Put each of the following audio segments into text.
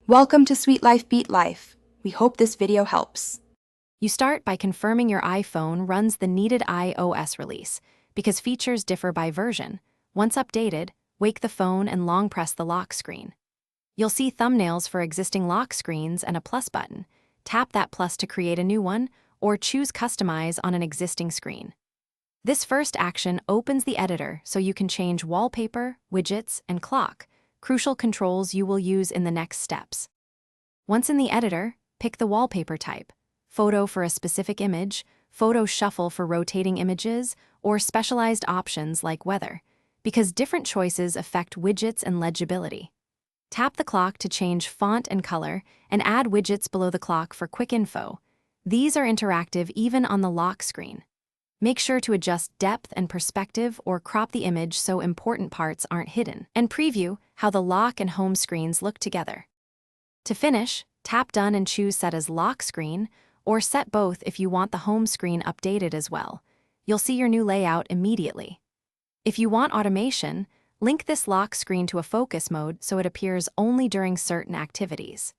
Welcome to Sweet Life Beat Life. We hope this video helps. You start by confirming your iPhone runs the needed iOS release, because features differ by version. Once updated, wake the phone and long press the lock screen. You'll see thumbnails for existing lock screens and a plus button. Tap that plus to create a new one, or choose Customize on an existing screen. This first action opens the editor so you can change wallpaper, widgets, and clock, crucial controls you will use in the next steps. Once in the editor, pick the wallpaper type: photo for a specific image, photo shuffle for rotating images, or specialized options like weather, because different choices affect widgets and legibility. Tap the clock to change font and color, and add widgets below the clock for quick info. These are interactive even on the lock screen. Make sure to adjust depth and perspective or crop the image so important parts aren't hidden, and preview how the lock and home screens look together. To finish, tap Done and choose Set as Lock Screen, or set both if you want the home screen updated as well. You'll see your new layout immediately. If you want automation, link this lock screen to a focus mode so it appears only during certain activities.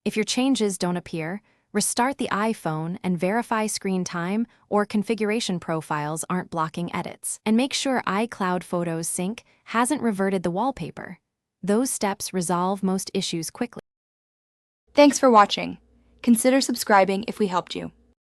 If your changes don't appear, restart the iPhone and verify screen time or configuration profiles aren't blocking edits. And make sure iCloud Photos Sync hasn't reverted the wallpaper. Those steps resolve most issues quickly. Thanks for watching. Consider subscribing if we helped you.